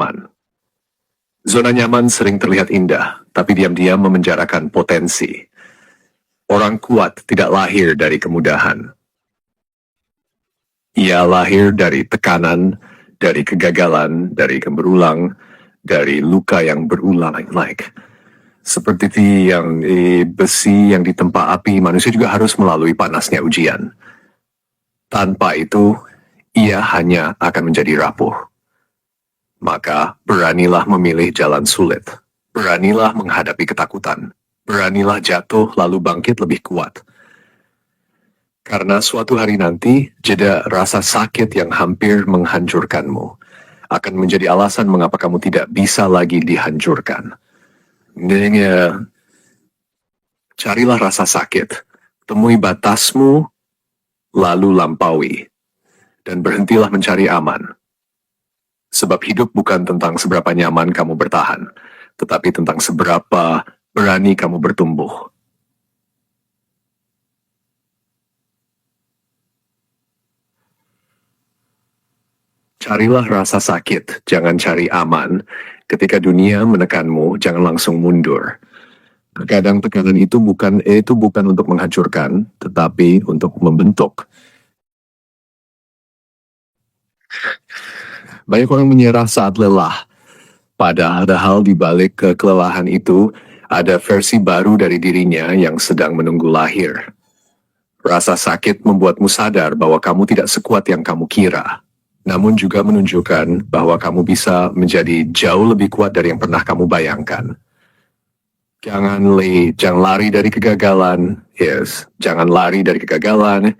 aman. Zona nyaman sering terlihat indah, tapi diam-diam memenjarakan potensi. Orang kuat tidak lahir dari kemudahan. Ia lahir dari tekanan, dari kegagalan, dari berulang, dari luka yang berulang. Seperti yang di besi yang ditempa api, manusia juga harus melalui panasnya ujian. Tanpa itu, ia hanya akan menjadi rapuh. Maka beranilah memilih jalan sulit. Beranilah menghadapi ketakutan. Beranilah jatuh lalu bangkit lebih kuat. Karena suatu hari nanti, jeda rasa sakit yang hampir menghancurkanmu akan menjadi alasan mengapa kamu tidak bisa lagi dihancurkan. Carilah rasa sakit, temui batasmu, lalu lampaui, dan berhentilah mencari aman. Sebab hidup bukan tentang seberapa nyaman kamu bertahan, tetapi tentang seberapa berani kamu bertumbuh. Carilah rasa sakit, jangan cari aman. Ketika dunia menekanmu, jangan langsung mundur. Kadang tekanan itu bukan untuk menghancurkan, tetapi untuk membentuk. Banyak orang menyerah saat lelah. Padahal di balik kelelahan itu, ada versi baru dari dirinya yang sedang menunggu lahir. Rasa sakit membuatmu sadar bahwa kamu tidak sekuat yang kamu kira. Namun juga menunjukkan bahwa kamu bisa menjadi jauh lebih kuat dari yang pernah kamu bayangkan. Jangan lari dari kegagalan. Jangan lari dari kegagalan.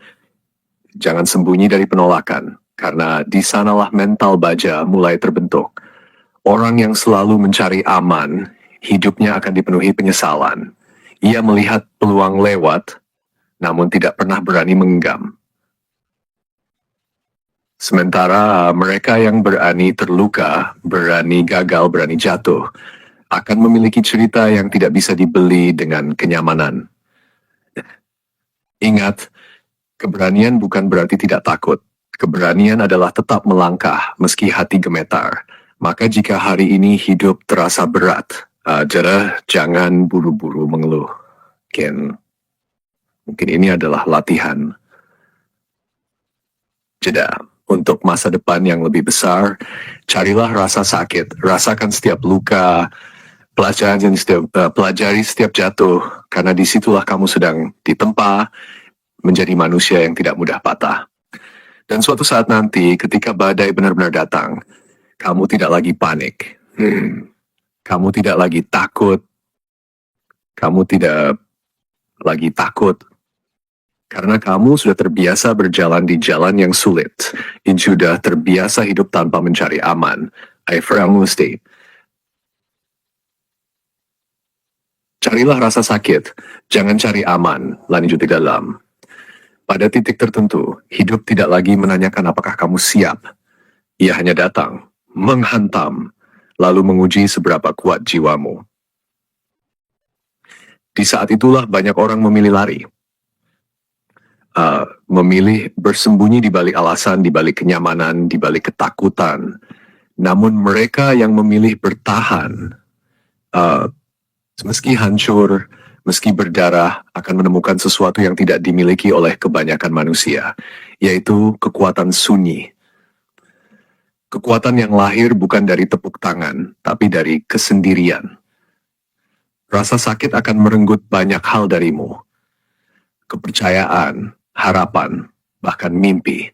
Jangan sembunyi dari penolakan. Karena di sanalah mental baja mulai terbentuk. Orang yang selalu mencari aman, hidupnya akan dipenuhi penyesalan. Ia melihat peluang lewat, namun tidak pernah berani menggenggam. Sementara mereka yang berani terluka, berani gagal, berani jatuh, akan memiliki cerita yang tidak bisa dibeli dengan kenyamanan. Ingat, keberanian bukan berarti tidak takut. Keberanian adalah tetap melangkah meski hati gemetar. Maka jika hari ini hidup terasa berat, jangan buru-buru mengeluh. Mungkin ini adalah latihan. Jeda. Untuk masa depan yang lebih besar, carilah rasa sakit, rasakan setiap luka, pelajari setiap jatuh, karena disitulah kamu sedang ditempa menjadi manusia yang tidak mudah patah. Dan suatu saat nanti, ketika badai benar-benar datang, kamu tidak lagi panik, kamu tidak lagi takut, karena kamu sudah terbiasa berjalan di jalan yang sulit. Sudah terbiasa hidup tanpa mencari aman. Carilah rasa sakit, jangan cari aman, lanjut di dalam. Pada titik tertentu, hidup tidak lagi menanyakan apakah kamu siap. Ia hanya datang, menghantam, lalu menguji seberapa kuat jiwamu. Di saat itulah banyak orang memilih lari. Memilih bersembunyi di balik alasan, di balik kenyamanan, di balik ketakutan. Namun mereka yang memilih bertahan, meski hancur, meski berdarah, akan menemukan sesuatu yang tidak dimiliki oleh kebanyakan manusia, yaitu kekuatan sunyi. Kekuatan yang lahir bukan dari tepuk tangan, tapi dari kesendirian. Rasa sakit akan merenggut banyak hal darimu. Kepercayaan, harapan, bahkan mimpi.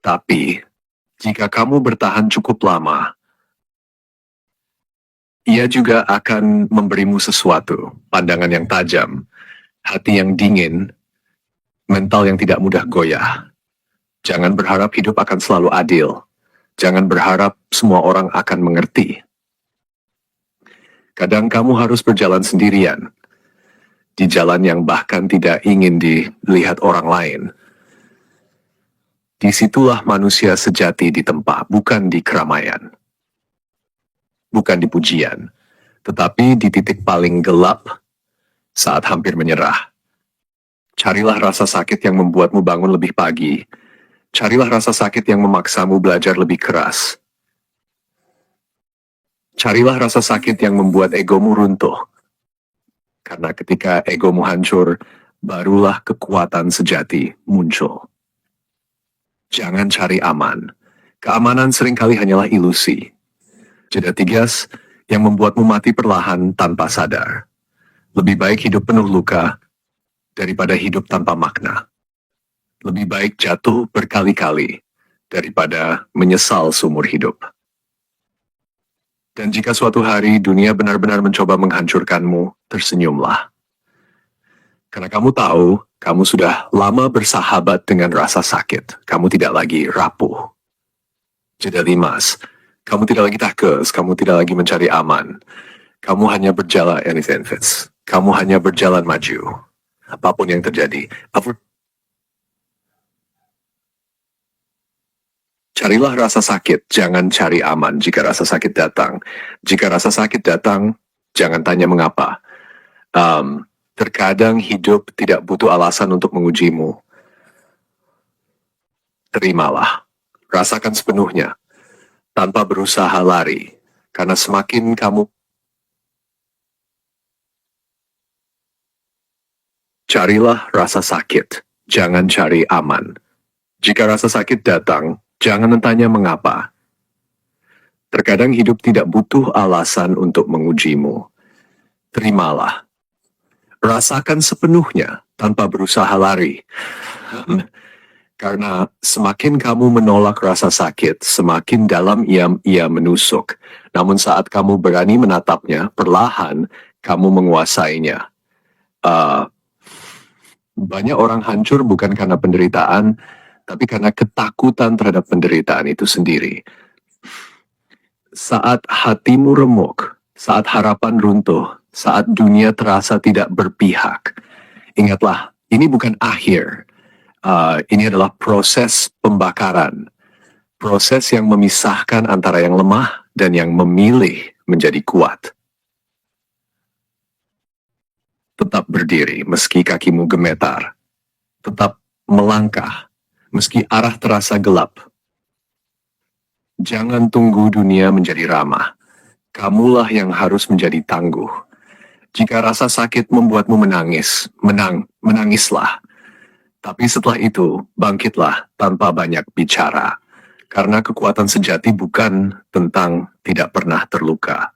Tapi, jika kamu bertahan cukup lama, ia juga akan memberimu sesuatu, pandangan yang tajam, hati yang dingin, mental yang tidak mudah goyah. Jangan berharap hidup akan selalu adil. Jangan berharap semua orang akan mengerti. Kadang kamu harus berjalan sendirian, di jalan yang bahkan tidak ingin dilihat orang lain. Disitulah manusia sejati ditempa, bukan di keramaian. Bukan di pujian, tetapi di titik paling gelap saat hampir menyerah. Carilah rasa sakit yang membuatmu bangun lebih pagi. Carilah rasa sakit yang memaksamu belajar lebih keras. Carilah rasa sakit yang membuat egomu runtuh. Karena ketika egomu hancur, barulah kekuatan sejati muncul. Jangan cari aman. Keamanan seringkali hanyalah ilusi. Jeda tigas yang membuatmu mati perlahan tanpa sadar. Lebih baik hidup penuh luka daripada hidup tanpa makna. Lebih baik jatuh berkali-kali daripada menyesal seumur hidup. Dan jika suatu hari dunia benar-benar mencoba menghancurkanmu, tersenyumlah. Karena kamu tahu, kamu sudah lama bersahabat dengan rasa sakit. Kamu tidak lagi rapuh. Jeda limas, kamu tidak lagi takes, kamu tidak lagi mencari aman. Kamu hanya berjalan anything fits. Kamu hanya berjalan maju. Apapun yang terjadi. Carilah rasa sakit, jangan cari aman jika rasa sakit datang. Jika rasa sakit datang, jangan tanya mengapa. Terkadang hidup tidak butuh alasan untuk mengujimu. Terimalah, rasakan sepenuhnya, tanpa berusaha lari. Karena semakin kamu carilah rasa sakit, jangan cari aman. Jika rasa sakit datang, jangan tanya mengapa. Terkadang hidup tidak butuh alasan untuk mengujimu. Terimalah. Rasakan sepenuhnya tanpa berusaha lari. Karena semakin kamu menolak rasa sakit, semakin dalam ia menusuk. Namun saat kamu berani menatapnya, perlahan kamu menguasainya. Banyak orang hancur bukan karena penderitaan, tapi karena ketakutan terhadap penderitaan itu sendiri. Saat hatimu remuk, saat harapan runtuh, saat dunia terasa tidak berpihak, ingatlah, ini bukan akhir. Ini adalah proses pembakaran. Proses yang memisahkan antara yang lemah dan yang memilih menjadi kuat. Tetap berdiri meski kakimu gemetar. Tetap melangkah meski arah terasa gelap. Jangan tunggu dunia menjadi ramah. Kamulah yang harus menjadi tangguh. Jika rasa sakit membuatmu menangis, menangislah. Tapi setelah itu, bangkitlah tanpa banyak bicara. Karena kekuatan sejati bukan tentang tidak pernah terluka,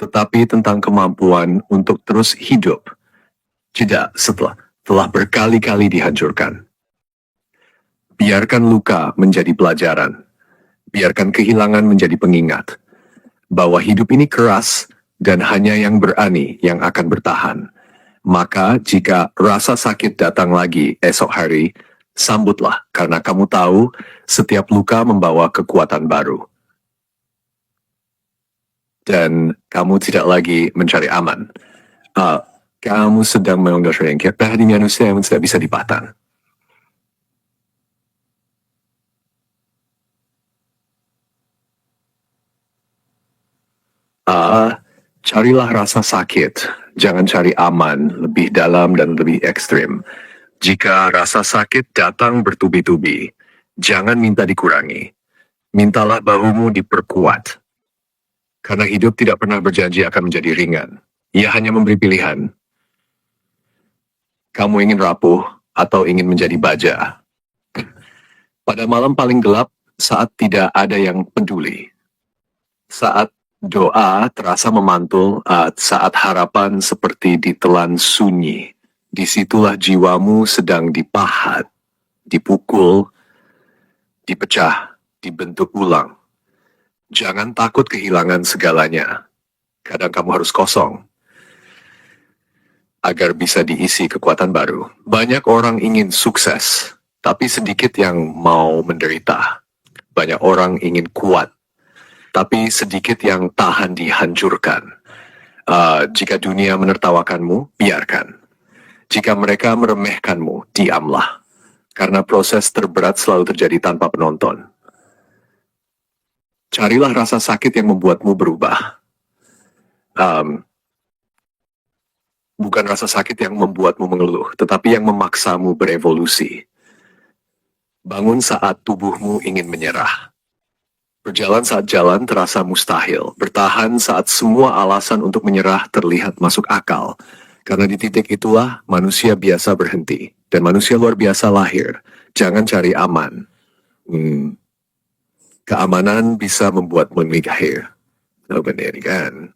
tetapi tentang kemampuan untuk terus hidup. Tidak telah berkali-kali dihancurkan. Biarkan luka menjadi pelajaran. Biarkan kehilangan menjadi pengingat. Bahwa hidup ini keras dan hanya yang berani yang akan bertahan. Maka jika rasa sakit datang lagi esok hari, sambutlah karena kamu tahu setiap luka membawa kekuatan baru. Dan kamu tidak lagi mencari aman. Kamu sedang menunggu serengket di manusia yang tidak bisa dipatah. Carilah rasa sakit, jangan cari aman, lebih dalam dan lebih ekstrim. Jika rasa sakit datang bertubi-tubi, jangan minta dikurangi. Mintalah bahumu diperkuat. Karena hidup tidak pernah berjanji akan menjadi ringan. Ia hanya memberi pilihan. Kamu ingin rapuh atau ingin menjadi baja? Pada malam paling gelap, saat tidak ada yang peduli. Saat doa terasa memantul, saat harapan seperti ditelan sunyi. Disitulah jiwamu sedang dipahat, dipukul, dipecah, dibentuk ulang. Jangan takut kehilangan segalanya. Kadang kamu harus kosong agar bisa diisi kekuatan baru. Banyak orang ingin sukses, tapi sedikit yang mau menderita. Banyak orang ingin kuat, tapi sedikit yang tahan dihancurkan. Jika dunia menertawakanmu, biarkan. Jika mereka meremehkanmu, diamlah. Karena proses terberat selalu terjadi tanpa penonton. Carilah rasa sakit yang membuatmu berubah. Bukan rasa sakit yang membuatmu mengeluh, tetapi yang memaksamu berevolusi. Bangun saat tubuhmu ingin menyerah. Berjalan saat jalan terasa mustahil. Bertahan saat semua alasan untuk menyerah terlihat masuk akal. Karena di titik itulah manusia biasa berhenti. Dan manusia luar biasa lahir. Jangan cari aman. Keamanan bisa membuat memikir. Oh, benar kan?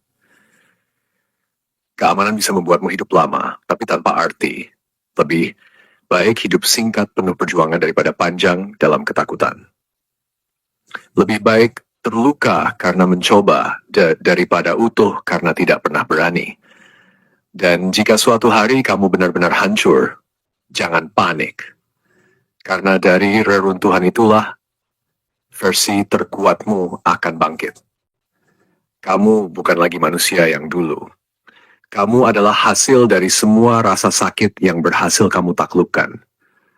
Keamanan bisa membuatmu hidup lama, tapi tanpa arti. Lebih baik hidup singkat penuh perjuangan daripada panjang dalam ketakutan. Lebih baik terluka karena mencoba daripada utuh karena tidak pernah berani. Dan jika suatu hari kamu benar-benar hancur, jangan panik. Karena dari reruntuhan itulah versi terkuatmu akan bangkit. Kamu bukan lagi manusia yang dulu. Kamu adalah hasil dari semua rasa sakit yang berhasil kamu taklukkan.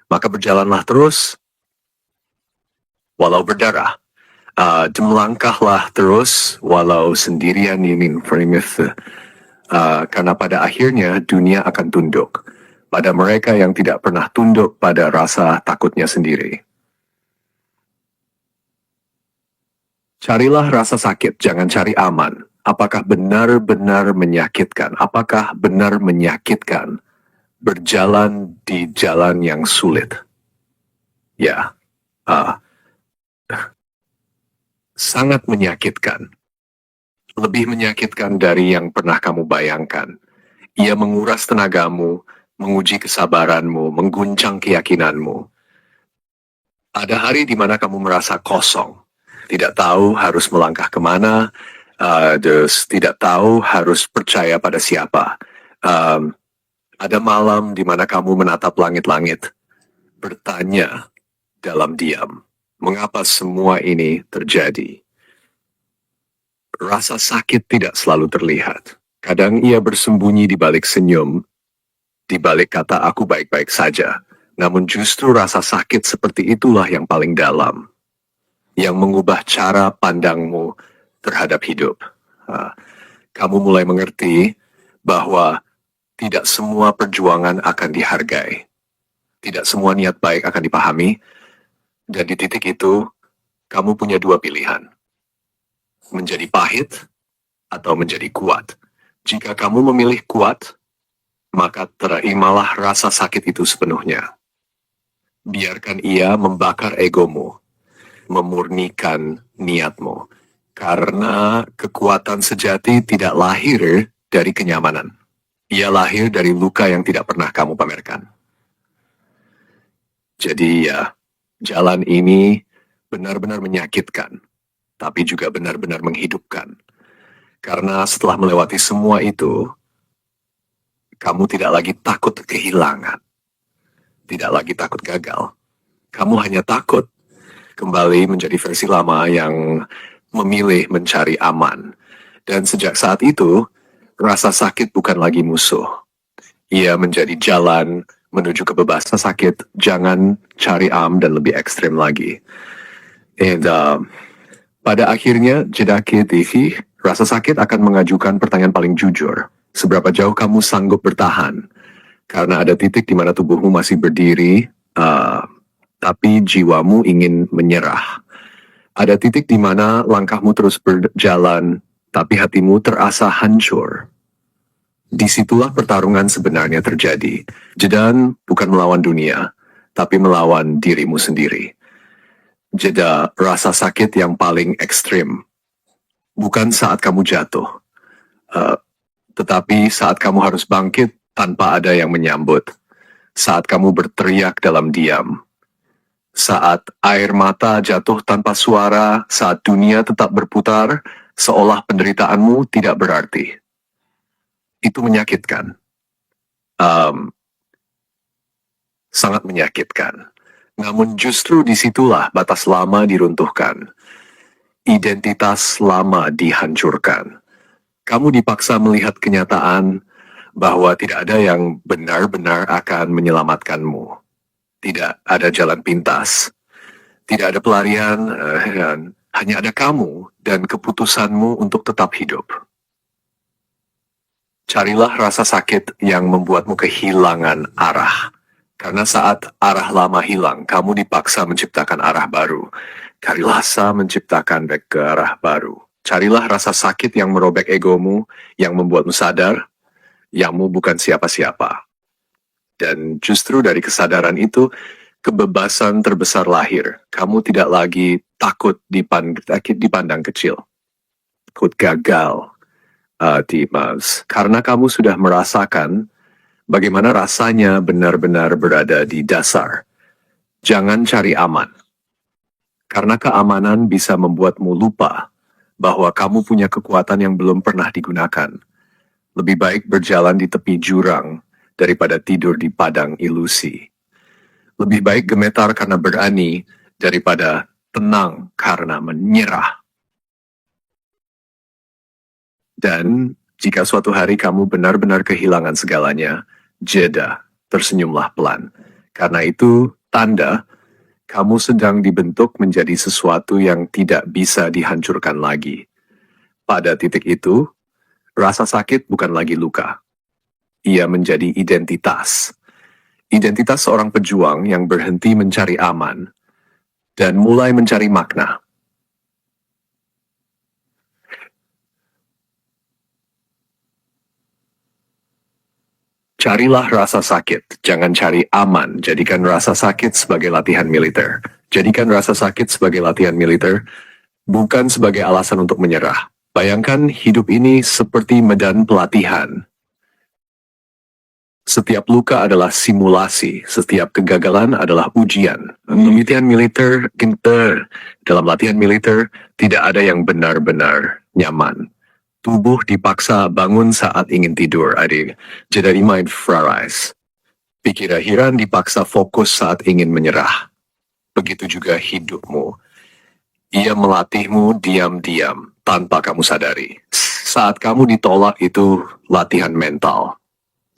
Maka berjalanlah terus, walau berdarah. Melangkahlah terus, walau sendirian in Freemouth. Karena pada akhirnya dunia akan tunduk pada mereka yang tidak pernah tunduk pada rasa takutnya sendiri. Carilah rasa sakit, jangan cari aman. Apakah benar-benar menyakitkan? Apakah benar menyakitkan berjalan di jalan yang sulit? Ya, sangat menyakitkan. Lebih menyakitkan dari yang pernah kamu bayangkan. Ia menguras tenagamu, menguji kesabaranmu, mengguncang keyakinanmu. Ada hari di mana kamu merasa kosong. Tidak tahu harus melangkah kemana, tidak tahu harus percaya pada siapa. Ada malam di mana kamu menatap langit-langit, bertanya dalam diam, mengapa semua ini terjadi? Rasa sakit tidak selalu terlihat. Kadang ia bersembunyi di balik senyum, di balik kata aku baik-baik saja. Namun justru rasa sakit seperti itulah yang paling dalam, yang mengubah cara pandangmu terhadap hidup. Kamu mulai mengerti bahwa tidak semua perjuangan akan dihargai. Tidak semua niat baik akan dipahami. Dan di titik itu, kamu punya dua pilihan. Menjadi pahit atau menjadi kuat. Jika kamu memilih kuat, maka terimalah rasa sakit itu sepenuhnya. Biarkan ia membakar egomu, memurnikan niatmu. Karena kekuatan sejati tidak lahir dari kenyamanan. Ia lahir dari luka yang tidak pernah kamu pamerkan. Jadi ya, jalan ini benar-benar menyakitkan, tapi juga benar-benar menghidupkan. Karena setelah melewati semua itu, kamu tidak lagi takut kehilangan. Tidak lagi takut gagal. Kamu hanya takut kembali menjadi versi lama yang memilih mencari aman. Dan sejak saat itu, rasa sakit bukan lagi musuh. Ia menjadi jalan menuju kebebasan. Sakit, jangan cari dan lebih ekstrim lagi. And pada akhirnya, Jedaki TV, rasa sakit akan mengajukan pertanyaan paling jujur. Seberapa jauh kamu sanggup bertahan? Karena ada titik di mana tubuhmu masih berdiri, tapi jiwamu ingin menyerah. Ada titik di mana langkahmu terus berjalan, tapi hatimu terasa hancur. Disitulah pertarungan sebenarnya terjadi. Jedan bukan melawan dunia, tapi melawan dirimu sendiri. Jeda rasa sakit yang paling ekstrim. Bukan saat kamu jatuh, tetapi saat kamu harus bangkit tanpa ada yang menyambut. Saat kamu berteriak dalam diam. Saat air mata jatuh tanpa suara, saat dunia tetap berputar, seolah penderitaanmu tidak berarti. Itu menyakitkan. Sangat menyakitkan. Namun justru disitulah batas lama diruntuhkan. Identitas lama dihancurkan. Kamu dipaksa melihat kenyataan bahwa tidak ada yang benar-benar akan menyelamatkanmu. Tidak ada jalan pintas. Tidak ada pelarian, hanya ada kamu dan keputusanmu untuk tetap hidup. Carilah rasa sakit yang membuatmu kehilangan arah. Karena saat arah lama hilang, kamu dipaksa menciptakan arah baru. Carilah menciptakan back ke arah baru. Carilah rasa sakit yang merobek egomu, yang membuatmu sadar, yamu bukan siapa-siapa. Dan justru dari kesadaran itu, kebebasan terbesar lahir. Kamu tidak lagi takut dipandang kecil. Takut gagal, Dimas. Karena kamu sudah merasakan bagaimana rasanya benar-benar berada di dasar. Jangan cari aman. Karena keamanan bisa membuatmu lupa bahwa kamu punya kekuatan yang belum pernah digunakan. Lebih baik berjalan di tepi jurang daripada tidur di padang ilusi. Lebih baik gemetar karena berani daripada tenang karena menyerah. Dan jika suatu hari kamu benar-benar kehilangan segalanya, jeda, tersenyumlah pelan. Karena itu tanda kamu sedang dibentuk menjadi sesuatu yang tidak bisa dihancurkan lagi. Pada titik itu, rasa sakit bukan lagi luka. Ia menjadi identitas. Identitas seorang pejuang yang berhenti mencari aman dan mulai mencari makna. Carilah rasa sakit, jangan cari aman. Jadikan rasa sakit sebagai latihan militer. Jadikan rasa sakit sebagai latihan militer, bukan sebagai alasan untuk menyerah. Bayangkan hidup ini seperti medan pelatihan. Setiap luka adalah simulasi, setiap kegagalan adalah ujian. Dalam latihan militer, tidak ada yang benar-benar nyaman. Tubuh dipaksa bangun saat ingin tidur, adik. Jadi mindfulness. Pikiran dipaksa fokus saat ingin menyerah. Begitu juga hidupmu. Ia melatihmu diam-diam tanpa kamu sadari. Saat kamu ditolak itu latihan mental.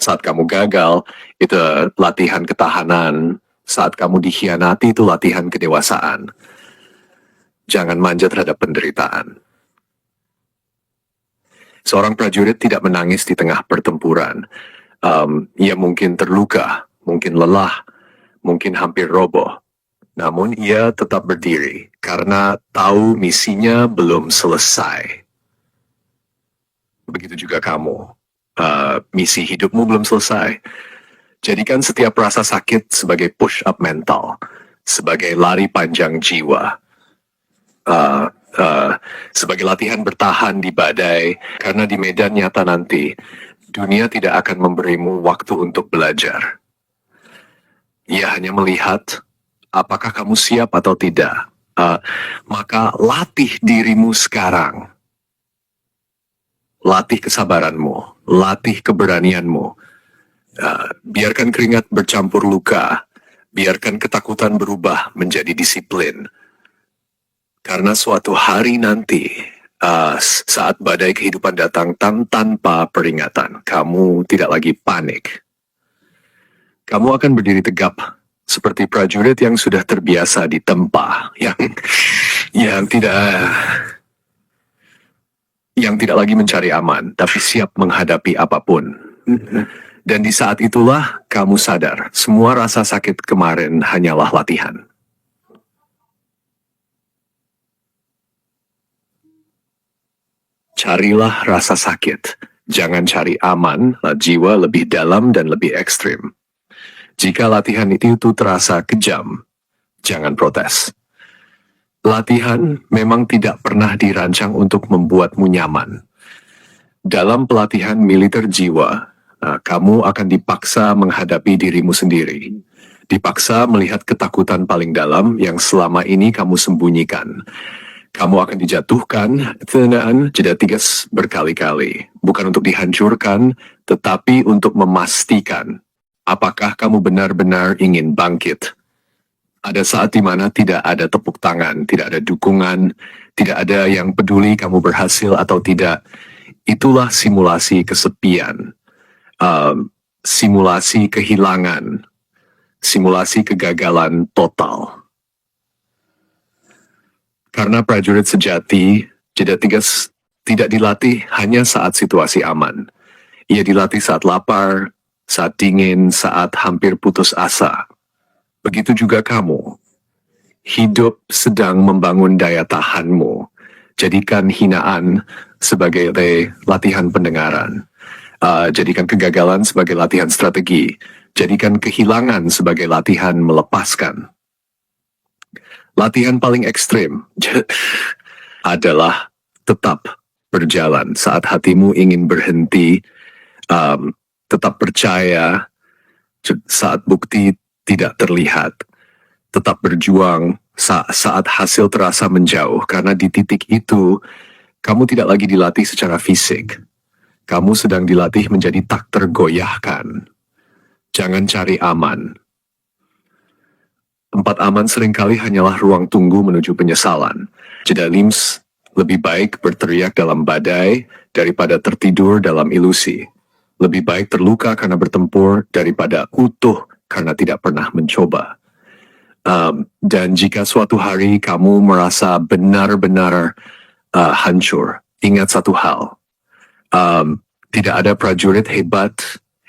Saat kamu gagal itu latihan ketahanan. Saat kamu dikhianati itu latihan kedewasaan. Jangan manja terhadap penderitaan. Seorang prajurit tidak menangis di tengah pertempuran. Ia mungkin terluka, mungkin lelah, mungkin hampir roboh. Namun ia tetap berdiri karena tahu misinya belum selesai. Begitu juga kamu. Misi hidupmu belum selesai. Jadikan setiap rasa sakit sebagai push-up mental, sebagai lari panjang jiwa. Sebagai latihan bertahan di badai, karena di medan nyata nanti, dunia tidak akan memberimu waktu untuk belajar. Ia hanya melihat apakah kamu siap atau tidak. Maka latih dirimu sekarang. Latih kesabaranmu, latih keberanianmu. Biarkan keringat bercampur luka, biarkan ketakutan berubah menjadi disiplin. Karena suatu hari nanti, saat badai kehidupan datang tanpa peringatan, kamu tidak lagi panik. Kamu akan berdiri tegap seperti prajurit yang sudah terbiasa ditempa, yang tidak lagi mencari aman, tapi siap menghadapi apapun. Dan di saat itulah kamu sadar, semua rasa sakit kemarin hanyalah latihan. Carilah rasa sakit. Jangan cari aman, jiwa lebih dalam dan lebih ekstrim. Jika latihan itu terasa kejam, jangan protes. Latihan memang tidak pernah dirancang untuk membuatmu nyaman. Dalam pelatihan militer jiwa, kamu akan dipaksa menghadapi dirimu sendiri. Dipaksa melihat ketakutan paling dalam yang selama ini kamu sembunyikan. Kamu akan dijatuhkan, jeda tigas berkali-kali. Bukan untuk dihancurkan, tetapi untuk memastikan apakah kamu benar-benar ingin bangkit. Ada saat di mana tidak ada tepuk tangan, tidak ada dukungan, tidak ada yang peduli kamu berhasil atau tidak. Itulah simulasi kesepian, simulasi kehilangan, simulasi kegagalan total. Karena prajurit sejati, jeda tigas tidak dilatih hanya saat situasi aman. Ia dilatih saat lapar, saat dingin, saat hampir putus asa. Begitu juga kamu. Hidup sedang membangun daya tahanmu. Jadikan hinaan sebagai latihan pendengaran. Jadikan kegagalan sebagai latihan strategi. Jadikan kehilangan sebagai latihan melepaskan. Latihan paling ekstrim adalah tetap berjalan saat hatimu ingin berhenti, tetap percaya saat bukti tidak terlihat, tetap berjuang saat hasil terasa menjauh, karena di titik itu kamu tidak lagi dilatih secara fisik. Kamu sedang dilatih menjadi tak tergoyahkan. Jangan cari aman. Tempat aman seringkali hanyalah ruang tunggu menuju penyesalan. Jeda Lims lebih baik berteriak dalam badai daripada tertidur dalam ilusi. Lebih baik terluka karena bertempur daripada utuh karena tidak pernah mencoba. Dan jika suatu hari kamu merasa benar-benar hancur, ingat satu hal. Tidak ada prajurit hebat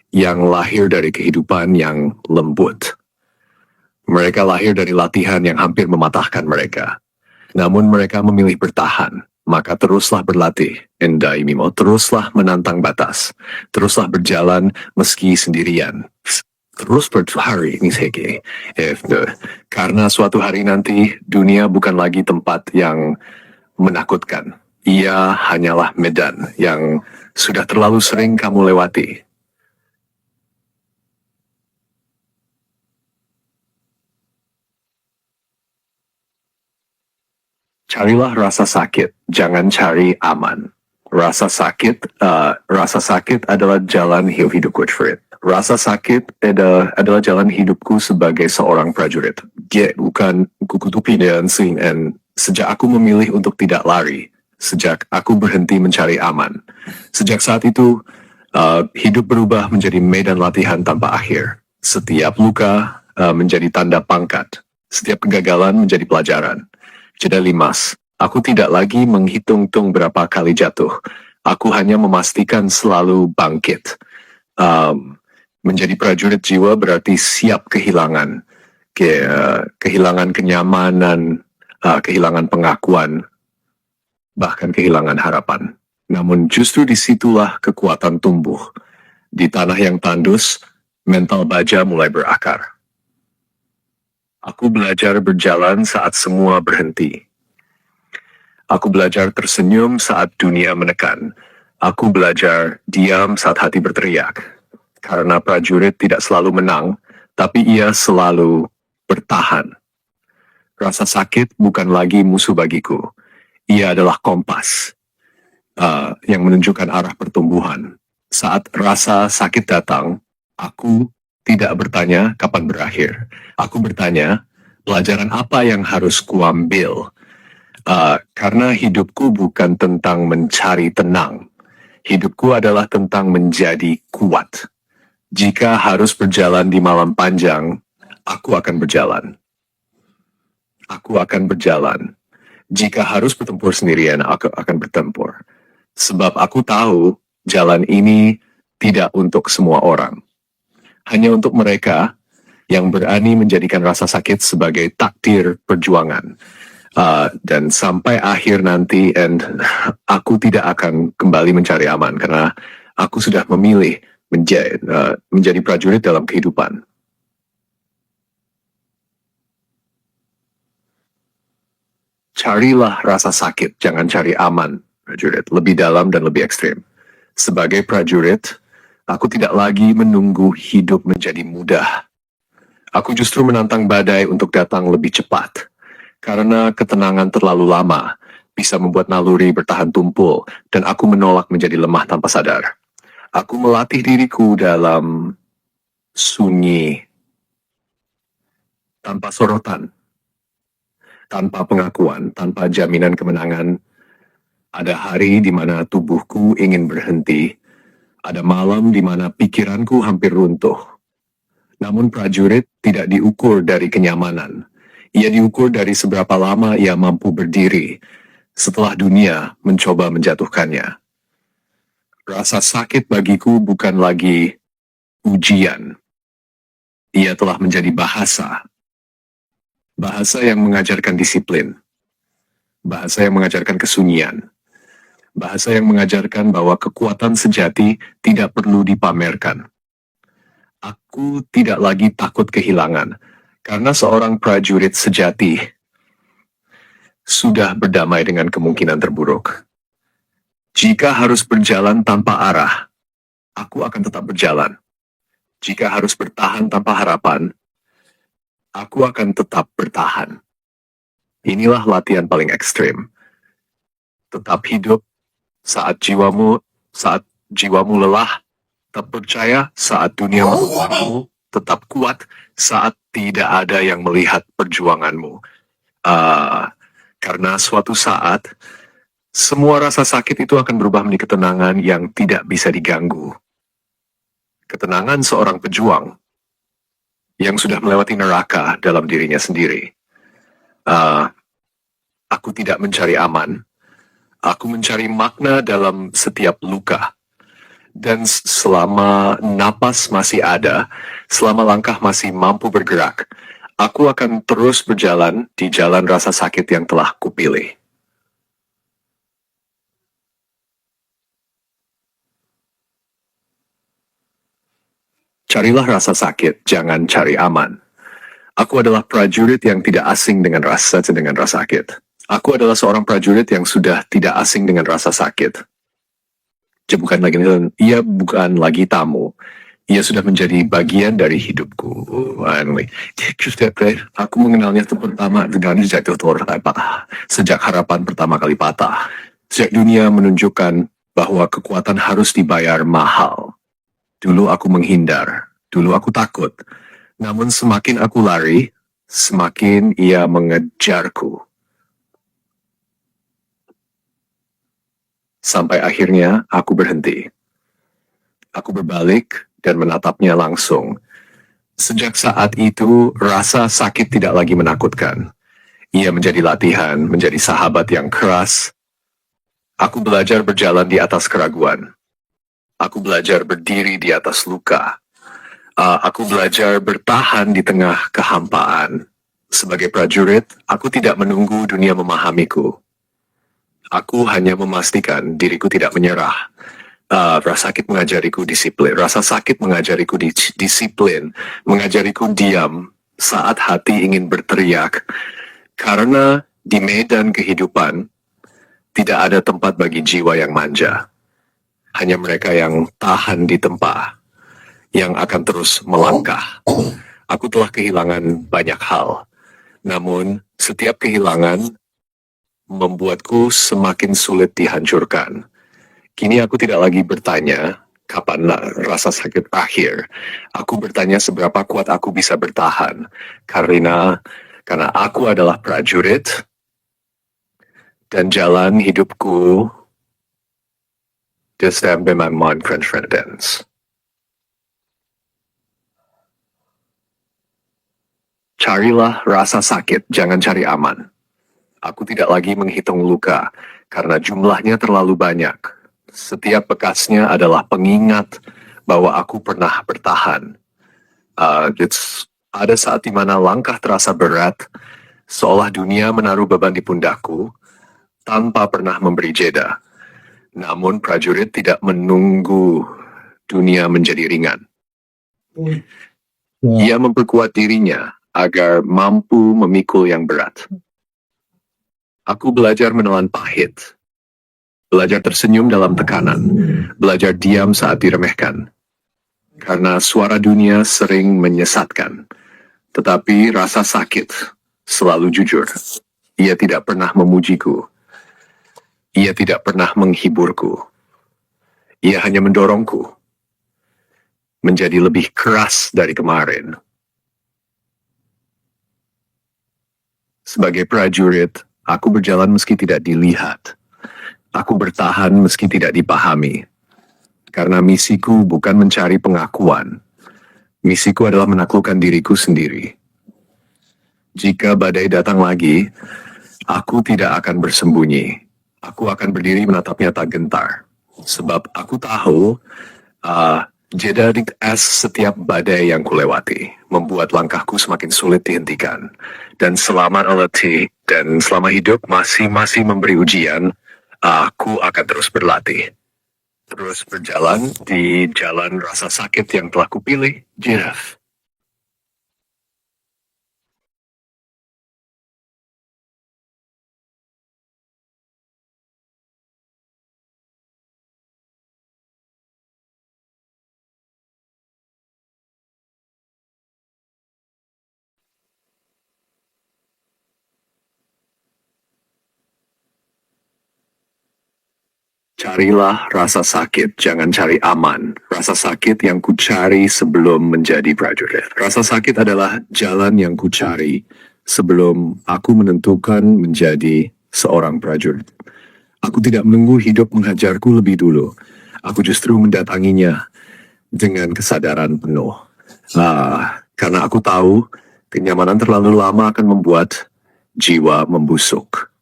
yang lahir dari kehidupan yang lembut. Mereka lahir dari latihan yang hampir mematahkan mereka. Namun mereka memilih bertahan. Maka teruslah berlatih. Endai Mimo, teruslah menantang batas. Teruslah berjalan meski sendirian. Terus berhari ini sege. Karena suatu hari nanti dunia bukan lagi tempat yang menakutkan. Ia hanyalah medan yang sudah terlalu sering kamu lewati. Carilah rasa sakit, jangan cari aman. Rasa sakit adalah jalan hidupku, Fred. Rasa sakit adalah jalan hidupku sebagai seorang prajurit. Dia bukan kukutupi dan sejak aku memilih untuk tidak lari, sejak aku berhenti mencari aman. Sejak saat itu, hidup berubah menjadi medan latihan tanpa akhir. Setiap luka menjadi tanda pangkat. Setiap kegagalan menjadi pelajaran. Jeda Limas, aku tidak lagi menghitung berapa kali jatuh. Aku hanya memastikan selalu bangkit. Menjadi prajurit jiwa berarti siap kehilangan. Kehilangan kenyamanan, kehilangan pengakuan, bahkan kehilangan harapan. Namun justru disitulah kekuatan tumbuh. Di tanah yang tandus, mental baja mulai berakar. Aku belajar berjalan saat semua berhenti. Aku belajar tersenyum saat dunia menekan. Aku belajar diam saat hati berteriak. Karena prajurit tidak selalu menang, tapi ia selalu bertahan. Rasa sakit bukan lagi musuh bagiku. Ia adalah kompas yang menunjukkan arah pertumbuhan. Saat rasa sakit datang, aku tidak bertanya kapan berakhir. Aku bertanya, pelajaran apa yang harus kuambil? Karena hidupku bukan tentang mencari tenang. Hidupku adalah tentang menjadi kuat. Jika harus berjalan di malam panjang, aku akan berjalan. Aku akan berjalan. Jika harus bertempur sendirian, aku akan bertempur. Sebab aku tahu jalan ini tidak untuk semua orang. Hanya untuk mereka yang berani menjadikan rasa sakit sebagai takdir perjuangan. Dan sampai akhir nanti, aku tidak akan kembali mencari aman, karena aku sudah memilih menjadi prajurit dalam kehidupan. Carilah rasa sakit, jangan cari aman, prajurit. Lebih dalam dan lebih ekstrim. Sebagai prajurit, aku tidak lagi menunggu hidup menjadi mudah. Aku justru menantang badai untuk datang lebih cepat. Karena ketenangan terlalu lama bisa membuat naluri bertahan tumpul, dan aku menolak menjadi lemah tanpa sadar. Aku melatih diriku dalam sunyi, tanpa sorotan, tanpa pengakuan, tanpa jaminan kemenangan. Ada hari di mana tubuhku ingin berhenti. Ada malam di mana pikiranku hampir runtuh. Namun prajurit tidak diukur dari kenyamanan. Ia diukur dari seberapa lama ia mampu berdiri setelah dunia mencoba menjatuhkannya. Rasa sakit bagiku bukan lagi ujian. Ia telah menjadi bahasa. Bahasa yang mengajarkan disiplin. Bahasa yang mengajarkan kesunyian. Bahasa yang mengajarkan bahwa kekuatan sejati tidak perlu dipamerkan. Aku tidak lagi takut kehilangan, karena seorang prajurit sejati sudah berdamai dengan kemungkinan terburuk. Jika harus berjalan tanpa arah, aku akan tetap berjalan. Jika harus bertahan tanpa harapan, aku akan tetap bertahan. Inilah latihan paling ekstrim. Tetap hidup saat jiwamu lelah, tetap percaya saat dunia menolakmu, tetap kuat saat tidak ada yang melihat perjuanganmu. Karena suatu saat, semua rasa sakit itu akan berubah menjadi ketenangan yang tidak bisa diganggu. Ketenangan seorang pejuang yang sudah melewati neraka dalam dirinya sendiri. Aku tidak mencari aman. Aku mencari makna dalam setiap luka. Dan selama napas masih ada, selama langkah masih mampu bergerak, aku akan terus berjalan di jalan rasa sakit yang telah kupilih. Carilah rasa sakit, jangan cari aman. Aku adalah prajurit yang tidak asing dengan rasa sakit. Aku adalah seorang prajurit yang sudah tidak asing dengan rasa sakit. Ia bukan lagi tamu. Ia sudah menjadi bagian dari hidupku. Aku mengenalnya pertama dengan jatuh patah. Sejak harapan pertama kali patah. Sejak dunia menunjukkan bahwa kekuatan harus dibayar mahal. Dulu aku menghindar. Dulu aku takut. Namun semakin aku lari, semakin ia mengejarku. Sampai akhirnya aku berhenti. Aku berbalik dan menatapnya langsung. Sejak saat itu, rasa sakit tidak lagi menakutkan. Ia menjadi latihan, menjadi sahabat yang keras. Aku belajar berjalan di atas keraguan. Aku belajar berdiri di atas luka. Aku belajar bertahan di tengah kehampaan. Sebagai prajurit, aku tidak menunggu dunia memahamiku. Aku hanya memastikan diriku tidak menyerah. Rasa sakit mengajariku disiplin. Rasa sakit mengajariku disiplin. Mengajariku diam saat hati ingin berteriak. Karena di medan kehidupan, tidak ada tempat bagi jiwa yang manja. Hanya mereka yang tahan di tempat, yang akan terus melangkah. Aku telah kehilangan banyak hal. Namun, setiap kehilangan membuatku semakin sulit dihancurkan. Kini aku tidak lagi bertanya, kapan rasa sakit berakhir. Aku bertanya seberapa kuat aku bisa bertahan. Karena aku adalah prajurit, dan jalan hidupku destembe my mind confidence. Carilah rasa sakit, jangan cari aman. Aku tidak lagi menghitung luka, karena jumlahnya terlalu banyak. Setiap bekasnya adalah pengingat bahwa aku pernah bertahan. Ada saat di mana langkah terasa berat, seolah dunia menaruh beban di pundakku, tanpa pernah memberi jeda. Namun prajurit tidak menunggu dunia menjadi ringan. Ia memperkuat dirinya agar mampu memikul yang berat. Aku belajar menelan pahit, belajar tersenyum dalam tekanan, belajar diam saat diremehkan. Karena suara dunia sering menyesatkan, tetapi rasa sakit selalu jujur. Ia tidak pernah memujiku. Ia tidak pernah menghiburku. Ia hanya mendorongku menjadi lebih keras dari kemarin. Sebagai prajurit, aku berjalan meski tidak dilihat. Aku bertahan meski tidak dipahami. Karena misiku bukan mencari pengakuan. Misiku adalah menaklukkan diriku sendiri. Jika badai datang lagi, aku tidak akan bersembunyi. Aku akan berdiri menatapnya tak gentar. Sebab aku tahu Jeda di es setiap badai yang kulewati membuat langkahku semakin sulit dihentikan. Dan selama letih dan selama hidup masih memberi ujian, aku akan terus berlatih. Terus berjalan di jalan rasa sakit yang telah kupilih, Jeff. Carilah rasa sakit, jangan cari aman. Rasa sakit yang kucari sebelum menjadi prajurit. Rasa sakit adalah jalan yang kucari sebelum aku menentukan menjadi seorang prajurit. Aku tidak menunggu hidup menghajarku lebih dulu. Aku justru mendatanginya dengan kesadaran penuh. Karena aku tahu kenyamanan terlalu lama akan membuat jiwa membusuk,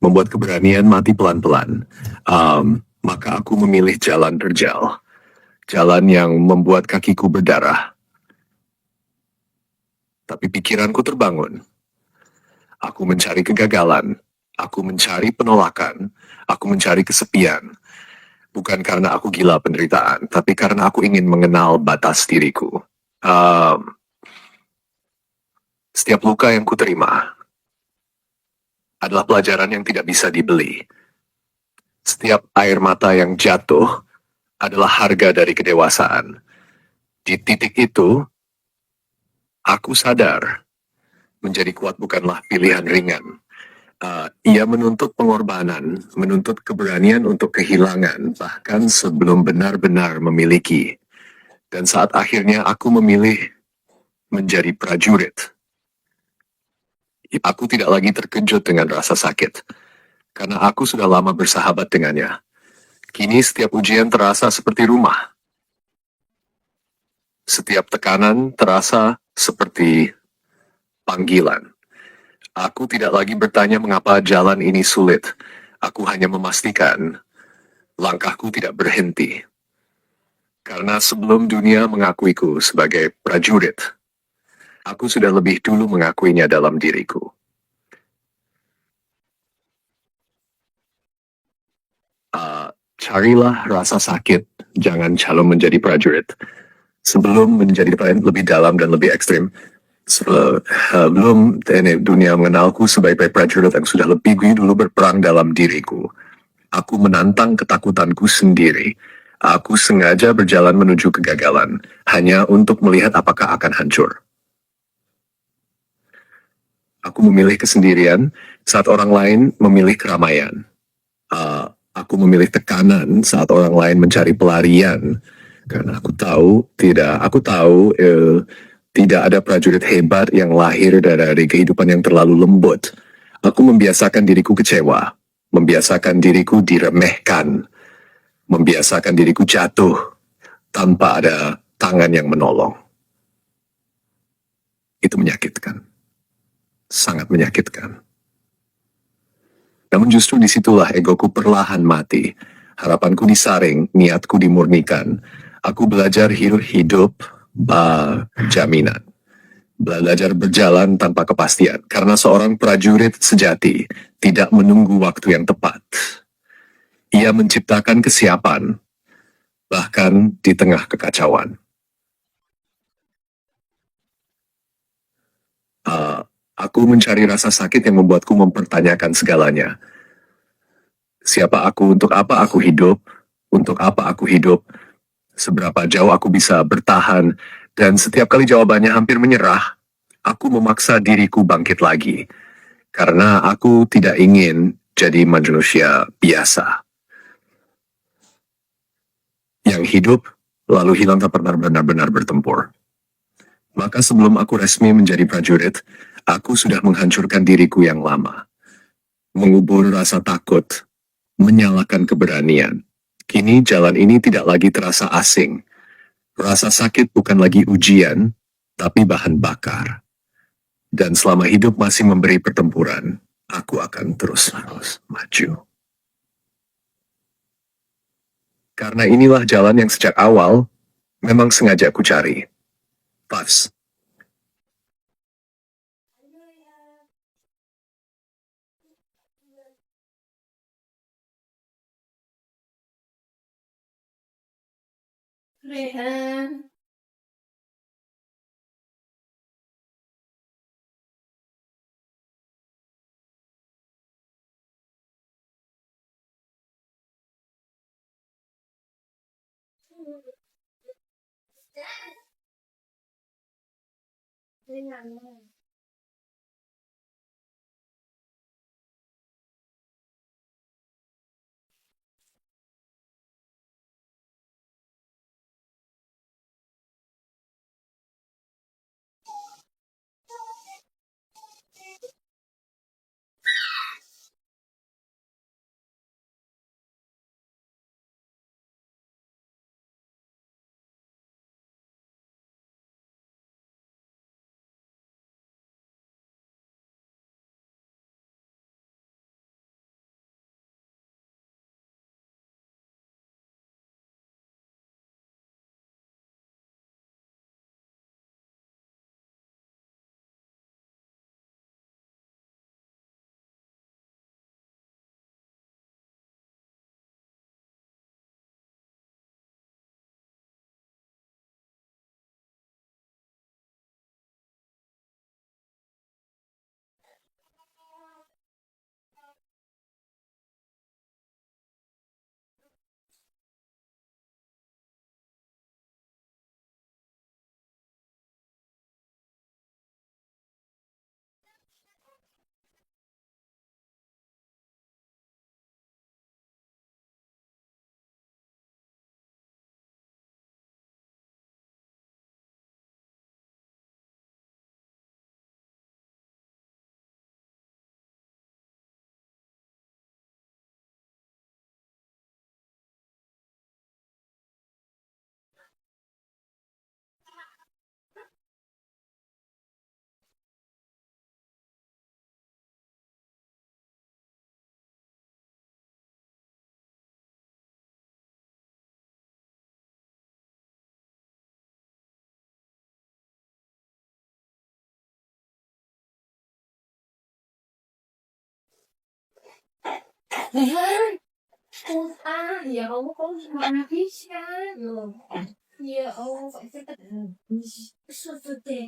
membuat keberanian mati pelan-pelan. Maka aku memilih jalan terjal, jalan yang membuat kakiku berdarah. Tapi pikiranku terbangun. Aku mencari kegagalan, aku mencari penolakan, aku mencari kesepian. Bukan karena aku gila penderitaan, tapi karena aku ingin mengenal batas diriku. Setiap luka yang kuterima adalah pelajaran yang tidak bisa dibeli. Setiap air mata yang jatuh adalah harga dari kedewasaan. Di titik itu, aku sadar menjadi kuat bukanlah pilihan ringan. Ia menuntut pengorbanan, menuntut keberanian untuk kehilangan, bahkan sebelum benar-benar memiliki. Dan saat akhirnya aku memilih menjadi prajurit, aku tidak lagi terkejut dengan rasa sakit, karena aku sudah lama bersahabat dengannya. Kini setiap ujian terasa seperti rumah. Setiap tekanan terasa seperti panggilan. Aku tidak lagi bertanya mengapa jalan ini sulit. Aku hanya memastikan langkahku tidak berhenti. Karena sebelum dunia mengakuiku sebagai prajurit, aku sudah lebih dulu mengakuinya dalam diriku. Carilah rasa sakit, jangan calon menjadi prajurit. Sebelum menjadi lebih dalam dan lebih ekstrim, sebelum dunia mengenalku sebagai prajurit yang sudah lebih dulu berperang dalam diriku, aku menantang ketakutanku sendiri. Aku sengaja berjalan menuju kegagalan, hanya untuk melihat apakah akan hancur. Aku memilih kesendirian saat orang lain memilih keramaian. Aku memilih tekanan saat orang lain mencari pelarian. Karena tidak ada prajurit hebat yang lahir dari kehidupan yang terlalu lembut. Aku membiasakan diriku kecewa, membiasakan diriku diremehkan, membiasakan diriku jatuh tanpa ada tangan yang menolong. Itu menyakitkan, sangat menyakitkan. Namun justru disitulah egoku perlahan mati. Harapanku disaring, niatku dimurnikan. Aku belajar hidup jaminan. Belajar berjalan tanpa kepastian. Karena seorang prajurit sejati tidak menunggu waktu yang tepat. Ia menciptakan kesiapan, bahkan di tengah kekacauan. Aku mencari rasa sakit yang membuatku mempertanyakan segalanya. Siapa aku, untuk apa aku hidup, untuk apa aku hidup, seberapa jauh aku bisa bertahan, dan setiap kali jawabannya hampir menyerah, aku memaksa diriku bangkit lagi. Karena aku tidak ingin jadi manusia biasa. Yang hidup, lalu hilang tak pernah benar-benar bertempur. Maka sebelum aku resmi menjadi prajurit, aku sudah menghancurkan diriku yang lama. Mengubur rasa takut, menyalakan keberanian. Kini jalan ini tidak lagi terasa asing. Rasa sakit bukan lagi ujian, tapi bahan bakar. Dan selama hidup masih memberi pertempuran, aku akan terus maju. Karena inilah jalan yang sejak awal memang sengaja aku cari. Puffs. Rehan. Rehan. Ya Allah, kok gimana bisa? Ya Allah, kok cepet. Susu deh.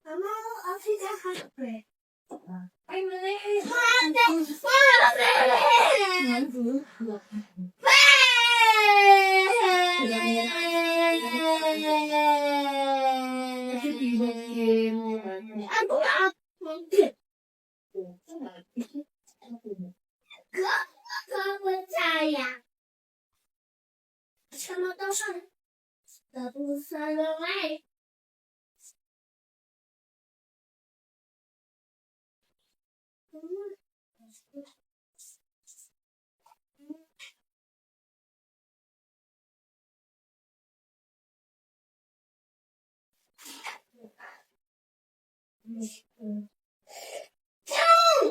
Mama, aku jahat, bre. Ay, mali. Gak percaya sama Tosan. Gak usah lagi.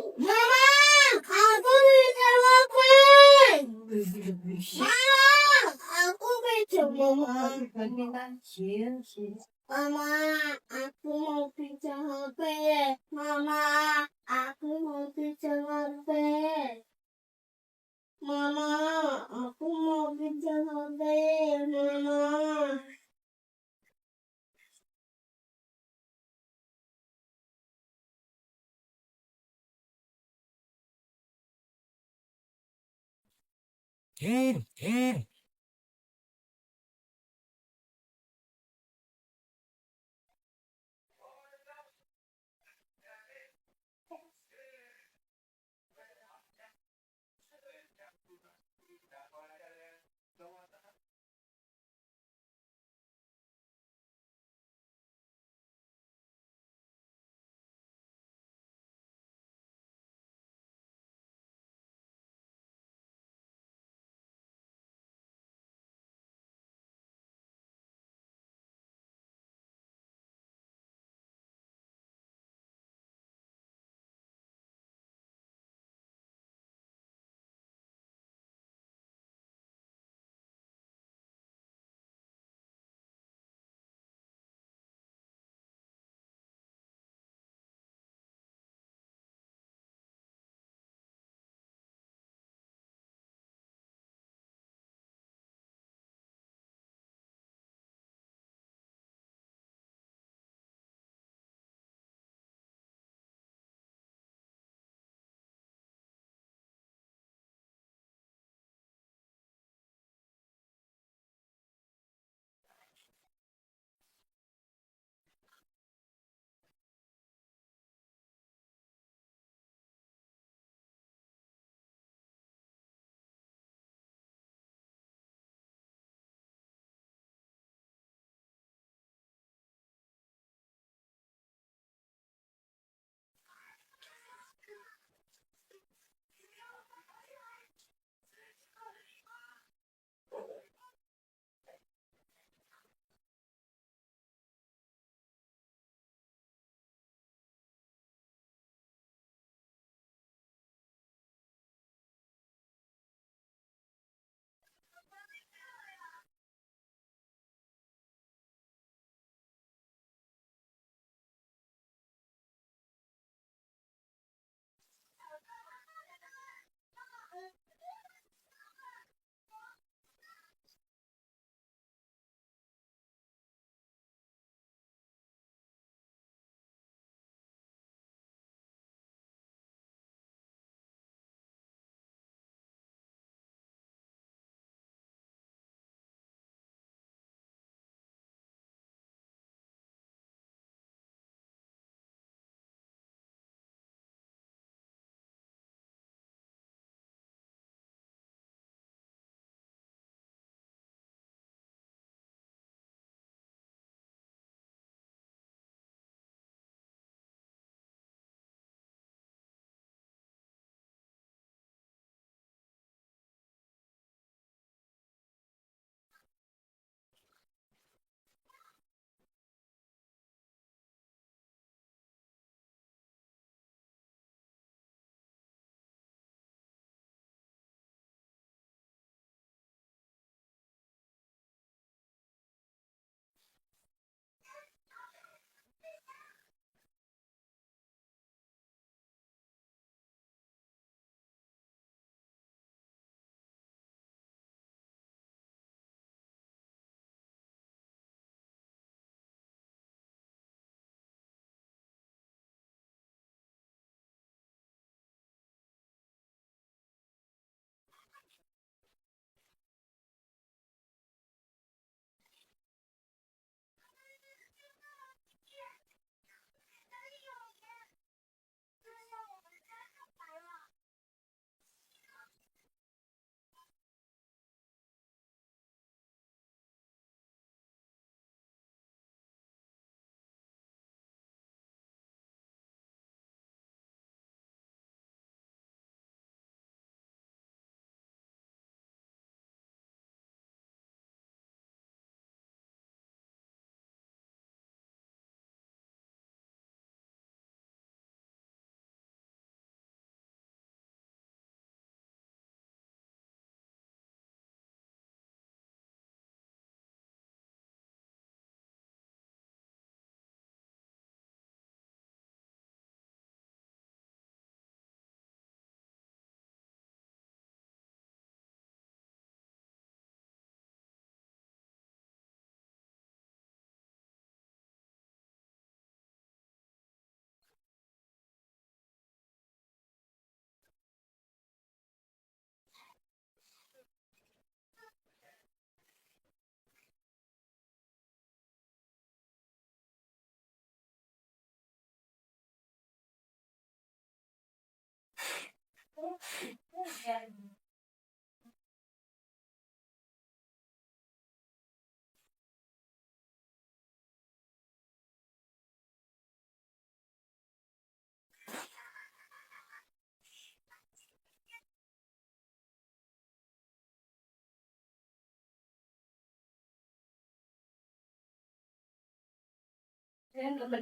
Mama, aku bisa makan. Mama, aku bisa makan. Mama, aku mau pizza HP. Mama, aku mau pizza HP. Mama, aku mau pizza HP. Mama.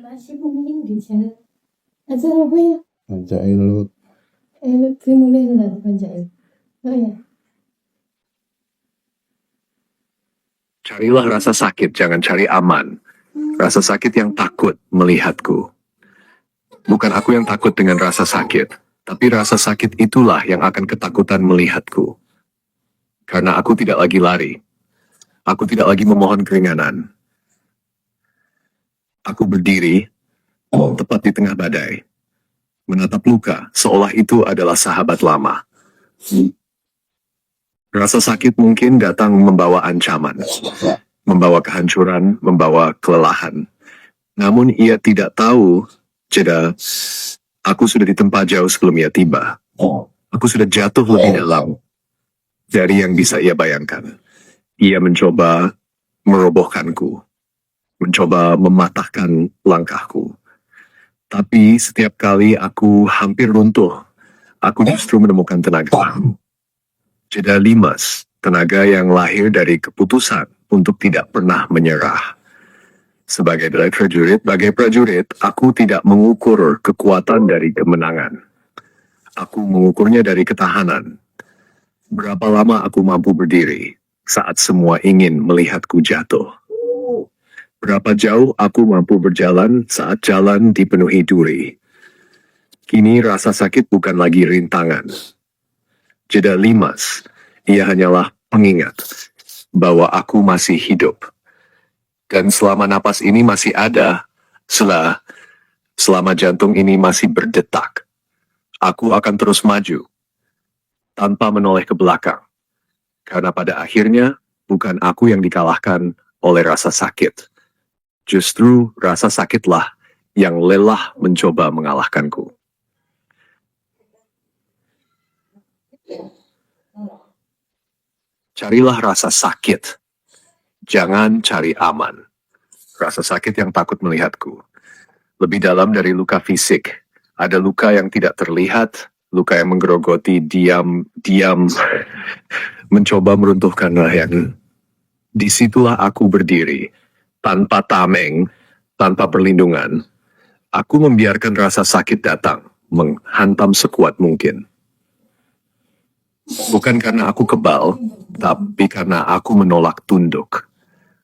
Masih mending di sana. Acara apa ya? Ajaib. Terima kasih lah, Panjai. Oh ya. Carilah rasa sakit, jangan cari aman. Rasa sakit yang takut melihatku. Bukan aku yang takut dengan rasa sakit, tapi rasa sakit itulah yang akan ketakutan melihatku. Karena aku tidak lagi lari. Aku tidak lagi memohon keringanan. Aku berdiri tepat di tengah badai, menatap luka seolah itu adalah sahabat lama. Rasa sakit mungkin datang membawa ancaman, membawa kehancuran, membawa kelelahan. Namun ia tidak tahu jeda aku sudah di tempat jauh sebelum ia tiba. Aku sudah jatuh lebih dalam dari yang bisa ia bayangkan. Ia mencoba merobohkanku, mencoba mematahkan langkahku. Tapi setiap kali aku hampir runtuh, aku justru menemukan tenaga baru. Jeda limas, tenaga yang lahir dari keputusan untuk tidak pernah menyerah. Sebagai bagai prajurit, aku tidak mengukur kekuatan dari kemenangan. Aku mengukurnya dari ketahanan. Berapa lama aku mampu berdiri saat semua ingin melihatku jatuh. Berapa jauh aku mampu berjalan saat jalan dipenuhi duri. Kini rasa sakit bukan lagi rintangan. Jeda limas, ia hanyalah pengingat bahwa aku masih hidup. Dan selama napas ini masih ada, selama jantung ini masih berdetak, aku akan terus maju, tanpa menoleh ke belakang. Karena pada akhirnya, bukan aku yang dikalahkan oleh rasa sakit. Justru rasa sakitlah yang lelah mencoba mengalahkanku. Carilah rasa sakit. Jangan cari aman. Rasa sakit yang takut melihatku. Lebih dalam dari luka fisik, ada luka yang tidak terlihat, luka yang menggerogoti diam mencoba meruntuhkan rakyat. Disitulah aku berdiri, tanpa tameng, tanpa perlindungan. Aku membiarkan rasa sakit datang, menghantam sekuat mungkin. Bukan karena aku kebal, tapi karena aku menolak tunduk.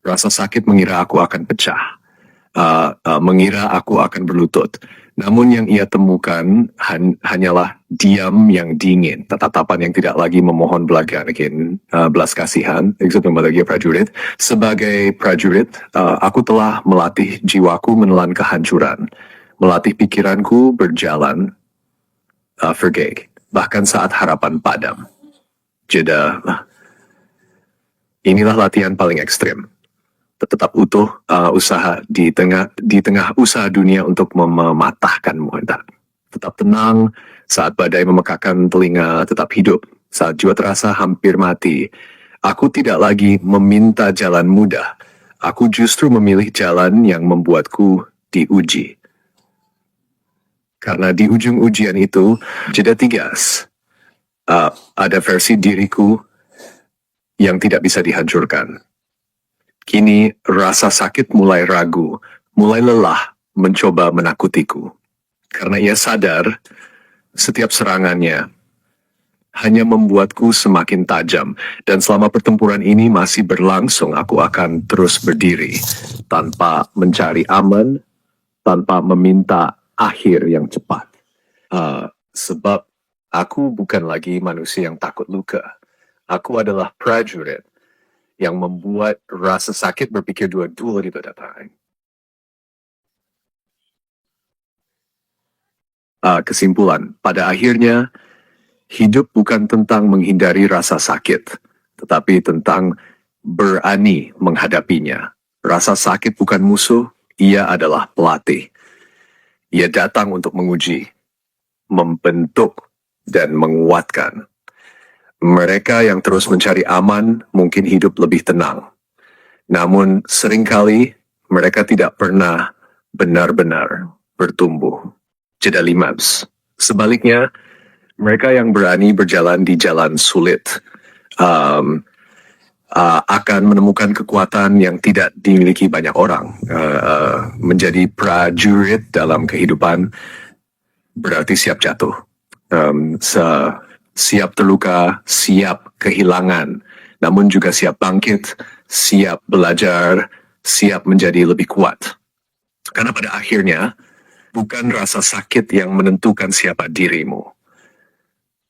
Rasa sakit mengira aku akan pecah, mengira aku akan berlutut. Namun yang ia temukan hanyalah diam yang dingin, tatapan yang tidak lagi memohon belas kasihan. Sebagai prajurit, aku telah melatih jiwaku menelan kehancuran, melatih pikiranku berjalan bahkan saat harapan padam. Jeda, inilah latihan paling ekstrim. Tetap utuh usaha di tengah usaha dunia untuk mematahkanmu. Tetap tenang saat badai memekakan telinga, tetap hidup saat jiwa terasa hampir mati. Aku tidak lagi meminta jalan mudah. Aku justru memilih jalan yang membuatku diuji. Karena di ujung ujian itu, jeda tigas. Ada versi diriku yang tidak bisa dihancurkan. Kini rasa sakit mulai ragu, mulai lelah mencoba menakutiku. Karena ia sadar setiap serangannya hanya membuatku semakin tajam. Dan selama pertempuran ini masih berlangsung, aku akan terus berdiri tanpa mencari aman, tanpa meminta akhir yang cepat. Sebab aku bukan lagi manusia yang takut luka. Aku adalah prajurit yang membuat rasa sakit berpikir dua-dua di datang. Kesimpulan, pada akhirnya, hidup bukan tentang menghindari rasa sakit, tetapi tentang berani menghadapinya. Rasa sakit bukan musuh, ia adalah pelatih. Ia datang untuk menguji, membentuk, dan menguatkan. Mereka yang terus mencari aman mungkin hidup lebih tenang. Namun seringkali mereka tidak pernah benar-benar bertumbuh. Jeda limabs. Sebaliknya, mereka yang berani berjalan di jalan sulit akan menemukan kekuatan yang tidak dimiliki banyak orang. Menjadi prajurit dalam kehidupan berarti siap jatuh, siap terluka, siap kehilangan, namun juga siap bangkit, siap belajar, siap menjadi lebih kuat. Karena pada akhirnya, bukan rasa sakit yang menentukan siapa dirimu,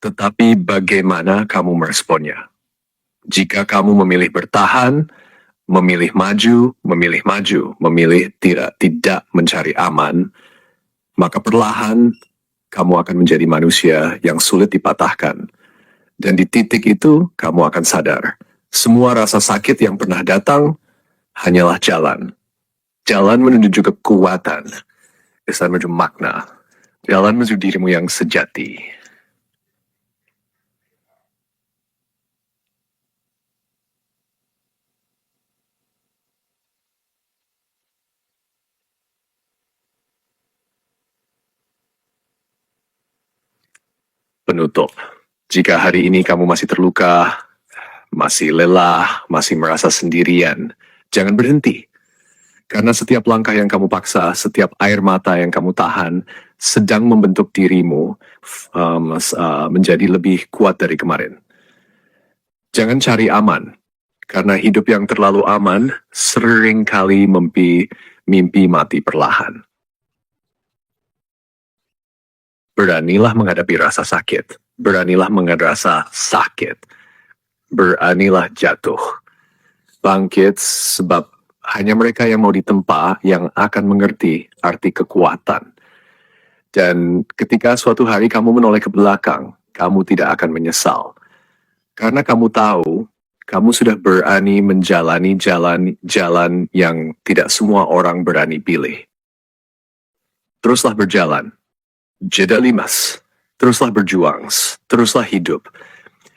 tetapi bagaimana kamu meresponnya. Jika kamu memilih bertahan, memilih maju, memilih tidak mencari aman, maka perlahan kamu akan menjadi manusia yang sulit dipatahkan. Dan di titik itu, kamu akan sadar, semua rasa sakit yang pernah datang hanyalah jalan. Jalan menuju kekuatan, jalan menuju makna, jalan menuju dirimu yang sejati. Penutup. Jika hari ini kamu masih terluka, masih lelah, masih merasa sendirian, jangan berhenti. Karena setiap langkah yang kamu paksa, setiap air mata yang kamu tahan, sedang membentuk dirimu menjadi lebih kuat dari kemarin. Jangan cari aman, karena hidup yang terlalu aman seringkali mimpi mati perlahan. Beranilah menghadapi rasa sakit. Beranilah menghadapi rasa sakit. Beranilah jatuh. Bangkit sebab hanya mereka yang mau ditempa yang akan mengerti arti kekuatan. Dan ketika suatu hari kamu menoleh ke belakang, kamu tidak akan menyesal. Karena kamu tahu, kamu sudah berani menjalani jalan yang tidak semua orang berani pilih. Teruslah berjalan. Jeda limas, teruslah berjuang, teruslah hidup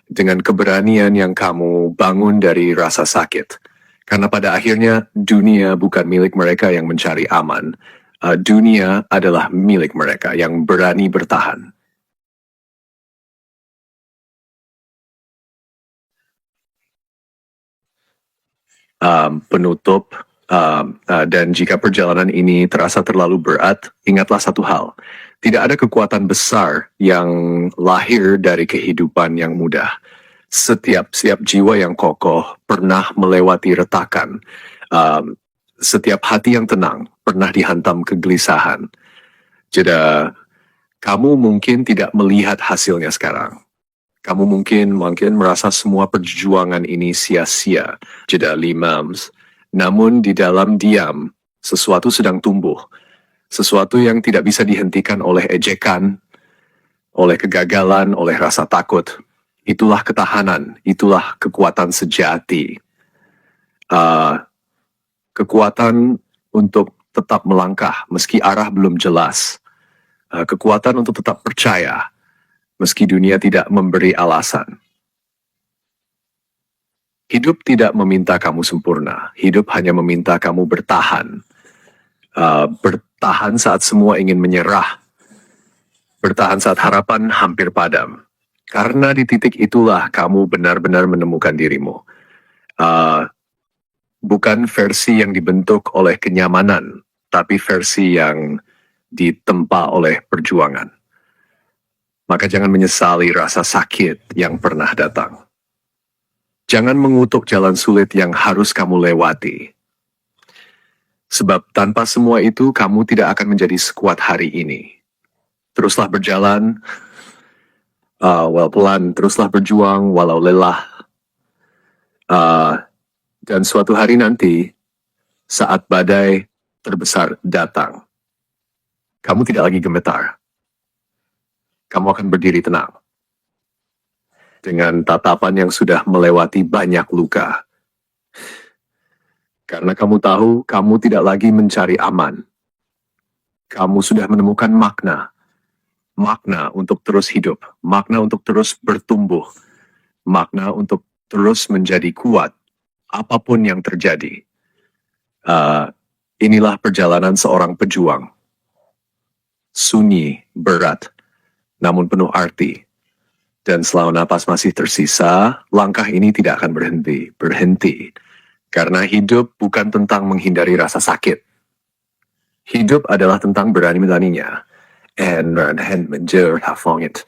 dengan keberanian yang kamu bangun dari rasa sakit. Karena pada akhirnya dunia bukan milik mereka yang mencari aman. Dunia adalah milik mereka yang berani bertahan. Penutup, dan jika perjalanan ini terasa terlalu berat, ingatlah satu hal. Tidak ada kekuatan besar yang lahir dari kehidupan yang mudah. Setiap jiwa yang kokoh pernah melewati retakan. Setiap hati yang tenang pernah dihantam kegelisahan. Jadi, kamu mungkin tidak melihat hasilnya sekarang. Kamu mungkin merasa semua perjuangan ini sia-sia. Jeda limams. Namun di dalam diam, sesuatu sedang tumbuh. Sesuatu yang tidak bisa dihentikan oleh ejekan, oleh kegagalan, oleh rasa takut. Itulah ketahanan, itulah kekuatan sejati. Kekuatan untuk tetap melangkah meski arah belum jelas. Kekuatan untuk tetap percaya meski dunia tidak memberi alasan. Hidup tidak meminta kamu sempurna. Hidup hanya meminta kamu bertahan. Bertahan saat semua ingin menyerah. Bertahan saat harapan hampir padam. Karena di titik itulah kamu benar-benar menemukan dirimu. Bukan versi yang dibentuk oleh kenyamanan, tapi versi yang ditempa oleh perjuangan. Maka jangan menyesali rasa sakit yang pernah datang. Jangan mengutuk jalan sulit yang harus kamu lewati. Sebab tanpa semua itu, kamu tidak akan menjadi sekuat hari ini. Teruslah berjalan, pelan, teruslah berjuang walau lelah. Dan suatu hari nanti, saat badai terbesar datang, kamu tidak lagi gemetar. Kamu akan berdiri tenang. Dengan tatapan yang sudah melewati banyak luka. Karena kamu tahu, kamu tidak lagi mencari aman. Kamu sudah menemukan makna. makna untuk terus hidup, makna untuk terus bertumbuh, makna untuk terus menjadi kuat, apapun yang terjadi. Inilah perjalanan seorang pejuang. Sunyi, berat, namun penuh arti. Dan selama napas masih tersisa, langkah ini tidak akan berhenti. Karena hidup bukan tentang menghindari rasa sakit. Hidup adalah tentang berani-beraninya. En menjerhafongit.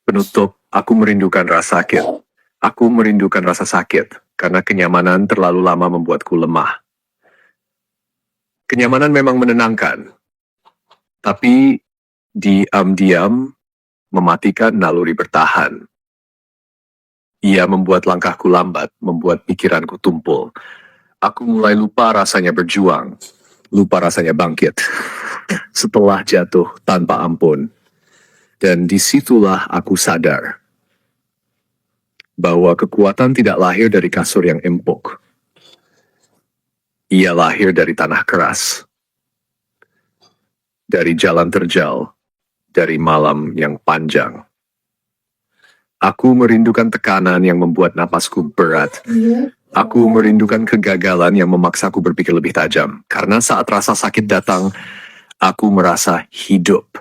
Penutup, aku merindukan rasa sakit. Aku merindukan rasa sakit, karena kenyamanan terlalu lama membuatku lemah. Kenyamanan memang menenangkan, tapi diam-diam mematikan naluri bertahan. Ia membuat langkahku lambat, membuat pikiranku tumpul. Aku mulai lupa rasanya berjuang, lupa rasanya bangkit. Setelah jatuh tanpa ampun. Dan disitulah aku sadar bahwa kekuatan tidak lahir dari kasur yang empuk. Ia lahir dari tanah keras, dari jalan terjal, dari malam yang panjang. Aku merindukan tekanan yang membuat napasku berat. Aku merindukan kegagalan yang memaksaku berpikir lebih tajam. Karena saat rasa sakit datang, aku merasa hidup.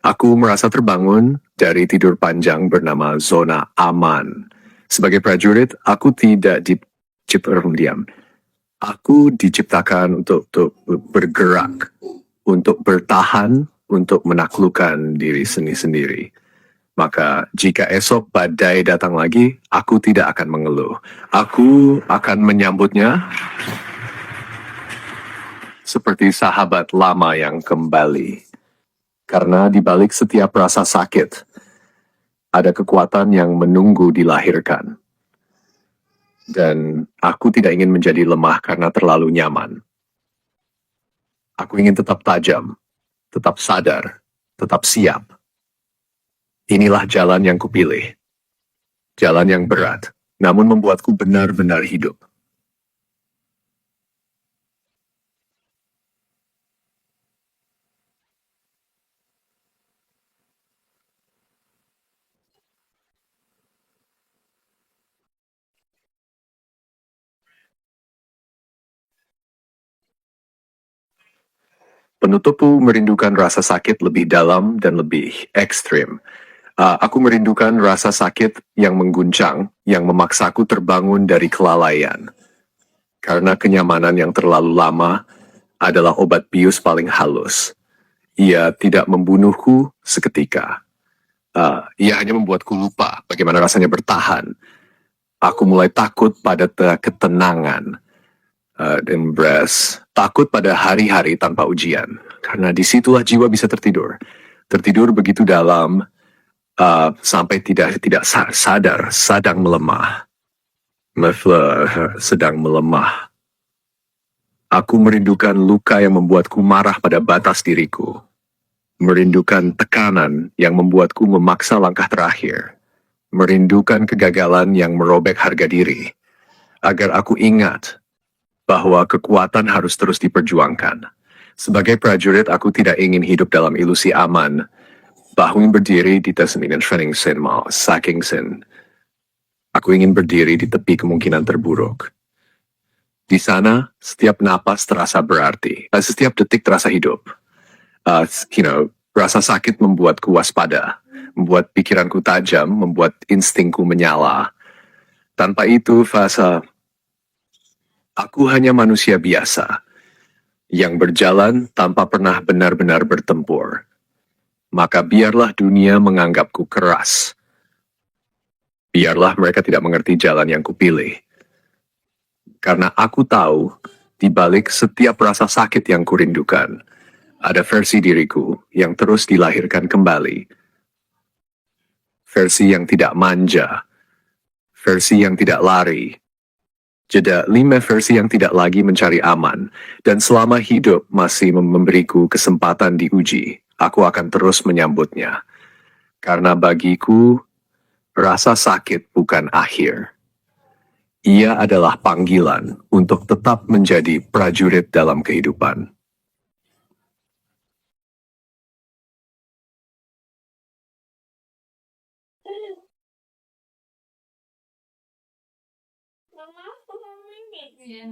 Aku merasa terbangun dari tidur panjang bernama zona aman. Sebagai prajurit, aku tidak diam. Aku diciptakan untuk bergerak, untuk bertahan, untuk menaklukkan diri sendiri. Maka jika esok badai datang lagi, aku tidak akan mengeluh. Aku akan menyambutnya seperti sahabat lama yang kembali. Karena di balik setiap rasa sakit, ada kekuatan yang menunggu dilahirkan. Dan aku tidak ingin menjadi lemah karena terlalu nyaman. Aku ingin tetap tajam, tetap sadar, tetap siap. Inilah jalan yang kupilih. Jalan yang berat, namun membuatku benar-benar hidup. Penutupku merindukan rasa sakit lebih dalam dan lebih ekstrim. Aku merindukan rasa sakit yang mengguncang, yang memaksaku terbangun dari kelalaian. Karena kenyamanan yang terlalu lama adalah obat bius paling halus. Ia tidak membunuhku seketika. Ia hanya membuatku lupa bagaimana rasanya bertahan. Aku mulai takut pada ketenangan. Takut pada hari-hari tanpa ujian. Karena disitulah jiwa bisa tertidur. Tertidur begitu dalam, sampai tidak sadar, sedang melemah. Sedang melemah. Aku merindukan luka yang membuatku marah pada batas diriku. Merindukan tekanan yang membuatku memaksa langkah terakhir. Merindukan kegagalan yang merobek harga diri. Agar aku ingat bahwa kekuatan harus terus diperjuangkan. Sebagai prajurit, aku tidak ingin hidup dalam ilusi aman. Bahwa berdiri di tasminan training sen mau saking sen. Aku ingin berdiri di tepi kemungkinan terburuk. Di sana, setiap napas terasa berarti. Setiap detik terasa hidup. Rasa sakit membuatku waspada. Membuat pikiranku tajam, membuat instingku menyala. Tanpa itu, aku hanya manusia biasa yang berjalan tanpa pernah benar-benar bertempur. Maka biarlah dunia menganggapku keras. Biarlah mereka tidak mengerti jalan yang kupilih. Karena aku tahu, di balik setiap rasa sakit yang kurindukan, ada versi diriku yang terus dilahirkan kembali. Versi yang tidak manja, versi yang tidak lari, jeda 5 versi yang tidak lagi mencari aman, dan selama hidup masih memberiku kesempatan diuji, aku akan terus menyambutnya. Karena bagiku, rasa sakit bukan akhir. Ia adalah panggilan untuk tetap menjadi prajurit dalam kehidupan. Mama, aku mau main ya.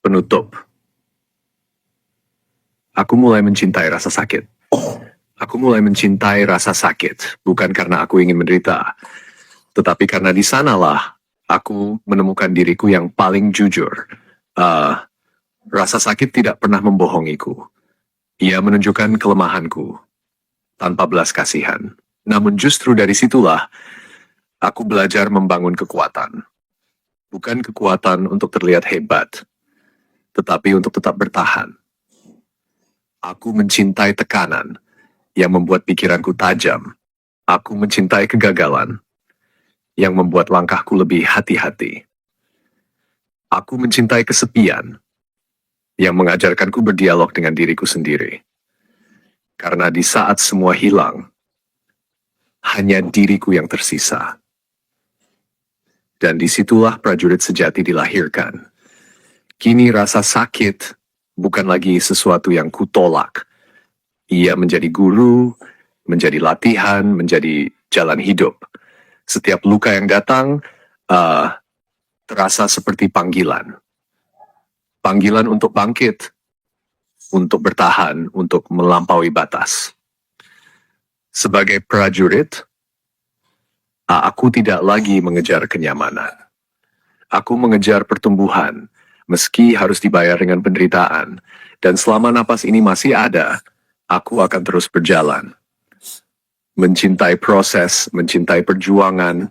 Penutup. Aku mulai mencintai rasa sakit. Aku mulai mencintai rasa sakit, bukan karena aku ingin menderita, tetapi karena di sanalah aku menemukan diriku yang paling jujur. Rasa sakit tidak pernah membohongiku. Ia menunjukkan kelemahanku, tanpa belas kasihan. Namun justru dari situlah, aku belajar membangun kekuatan. Bukan kekuatan untuk terlihat hebat, tetapi untuk tetap bertahan. Aku mencintai tekanan yang membuat pikiranku tajam. Aku mencintai kegagalan yang membuat langkahku lebih hati-hati. Aku mencintai kesepian yang mengajarkanku berdialog dengan diriku sendiri. Karena di saat semua hilang, hanya diriku yang tersisa. Dan disitulah prajurit sejati dilahirkan. Kini rasa sakit bukan lagi sesuatu yang kutolak. Ia menjadi guru, menjadi latihan, menjadi jalan hidup. Setiap luka yang datang terasa seperti panggilan. Panggilan untuk bangkit, untuk bertahan, untuk melampaui batas. Sebagai prajurit, aku tidak lagi mengejar kenyamanan. Aku mengejar pertumbuhan, meski harus dibayar dengan penderitaan. Dan selama napas ini masih ada, aku akan terus berjalan. Mencintai proses, mencintai perjuangan,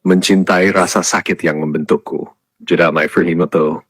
mencintai rasa sakit yang membentukku. Jeda mai Furhimoto.